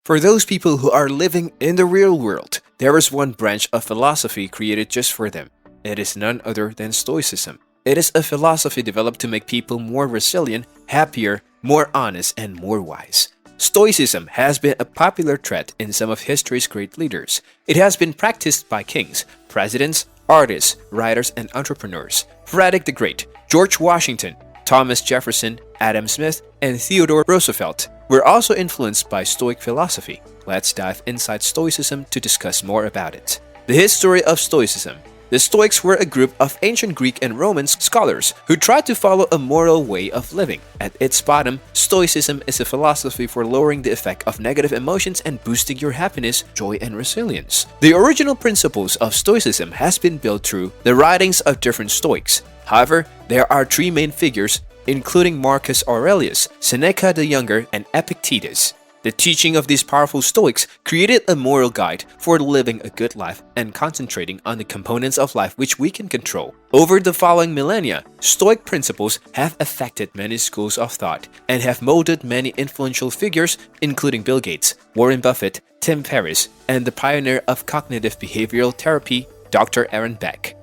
For those people who are living in the real world, there is one branch of philosophy created just for them. It is none other than Stoicism. It is a philosophy developed to make people more resilient, happier, more honest, and more wise. Stoicism has been a popular thread in some of history's great leaders. It has been practiced by kings, presidents, artists, writers, and entrepreneurs. Frederick the Great, George Washington, Thomas Jefferson, Adam Smith, and Theodore Roosevelt were also influenced by Stoic philosophy. Let's dive inside Stoicism to discuss more about it. The history of Stoicism. The Stoics were a group of ancient Greek and Roman scholars who tried to follow a moral way of living. At its bottom, Stoicism is a philosophy for lowering the effect of negative emotions and boosting your happiness, joy, and resilience. The original principles of Stoicism has been built through the writings of different Stoics. However, there are three main figures, including Marcus Aurelius, Seneca the Younger, and Epictetus. The teaching of these powerful Stoics created a moral guide for living a good life and concentrating on the components of life which we can control. Over the following millennia, Stoic principles have affected many schools of thought and have molded many influential figures, including Bill Gates, Warren Buffett, Tim Ferriss, and the pioneer of cognitive behavioral therapy, Dr. Aaron Beck.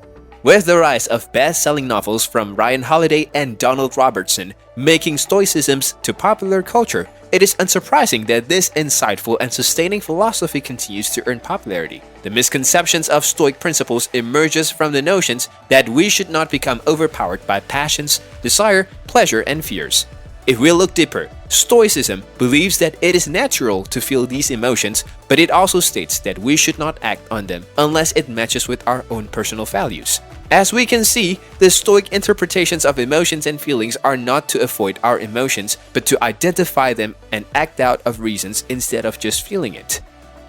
With the rise of best-selling novels from Ryan Holiday and Donald Robertson making Stoicisms to popular culture, it is unsurprising that this insightful and sustaining philosophy continues to earn popularity. The misconceptions of Stoic principles emerges from the notions that we should not become overpowered by passions, desire, pleasure, and fears. If we look deeper, Stoicism believes that it is natural to feel these emotions, but it also states that we should not act on them unless it matches with our own personal values. As we can see, the Stoic interpretations of emotions and feelings are not to avoid our emotions, but to identify them and act out of reasons instead of just feeling it.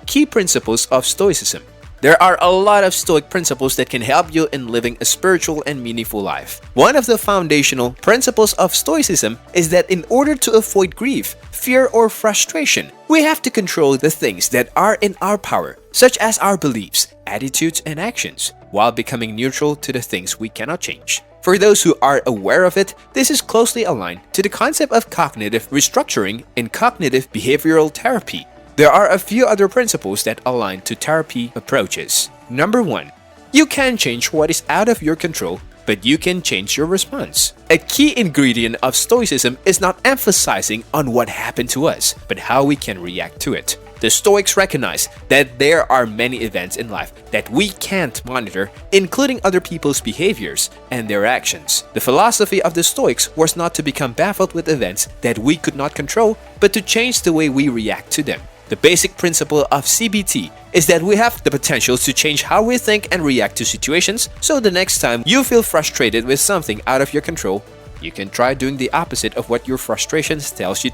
Key principles of Stoicism. There are a lot of Stoic principles that can help you in living a spiritual and meaningful life. One of the foundational principles of Stoicism is that in order to avoid grief, fear, or frustration, we have to control the things that are in our power, such as our beliefs, attitudes, and actions, while becoming neutral to the things we cannot change. For those who are aware of it, this is closely aligned to the concept of cognitive restructuring in cognitive behavioral therapy. There are a few other principles that align to therapy approaches. Number 1. You can change what is out of your control, but you can change your response. A key ingredient of Stoicism is not emphasizing on what happened to us, but how we can react to it. The Stoics recognize that there are many events in life that we can't monitor, including other people's behaviors and their actions. The philosophy of the Stoics was not to become baffled with events that we could not control, but to change the way we react to them. The basic principle of CBT is that we have the potential to change how we think and react to situations, so the next time you feel frustrated with something out of your control, you can try doing the opposite of what your frustration tells you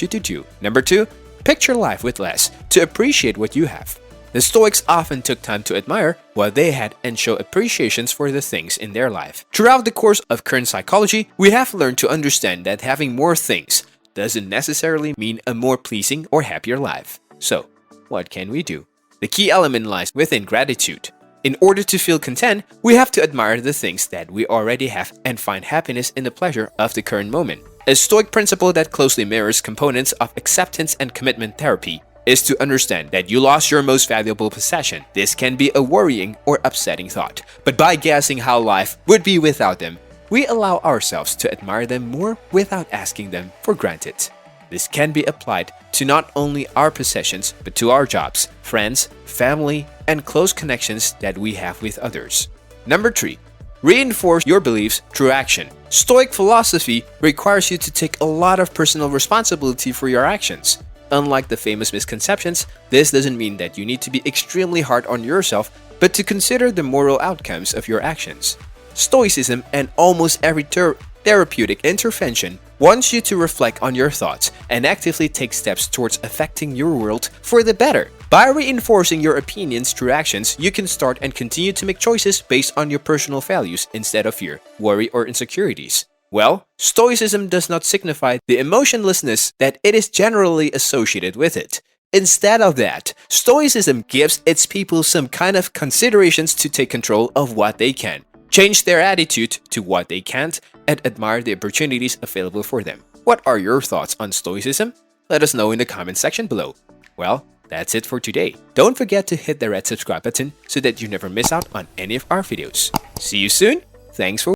to do. Number 2, picture life with less to appreciate what you have. The Stoics often took time to admire what they had and show appreciations for the things in their life. Throughout the course of current psychology, we have learned to understand that having more things doesn't necessarily mean a more pleasing or happier life. So, what can we do? The key element lies within gratitude. In order to feel content, we have to admire the things that we already have and find happiness in the pleasure of the current moment. A Stoic principle that closely mirrors components of acceptance and commitment therapy is to understand that you lost your most valuable possession. This can be a worrying or upsetting thought, but by guessing how life would be without them, we allow ourselves to admire them more without asking them for granted. This can be applied to not only our possessions, but to our jobs, friends, family, and close connections that we have with others. Number 3. Reinforce your beliefs through action. Stoic philosophy requires you to take a lot of personal responsibility for your actions. Unlike the famous misconceptions, this doesn't mean that you need to be extremely hard on yourself, but to consider the moral outcomes of your actions. Stoicism and almost every therapeutic intervention wants you to reflect on your thoughts and actively take steps towards affecting your world for the better. By reinforcing your opinions through actions, you can start and continue to make choices based on your personal values instead of fear, worry, or insecurities. Well, Stoicism does not signify the emotionlessness that it is generally associated with it. Instead of that, Stoicism gives its people some kind of considerations to take control of what they can, change their attitude to what they can't, and admire the opportunities available for them. What are your thoughts on Stoicism? Let us know in the comment section below. Well, that's it for today. Don't forget to hit the red subscribe button so that you never miss out on any of our videos. See you soon. Thanks for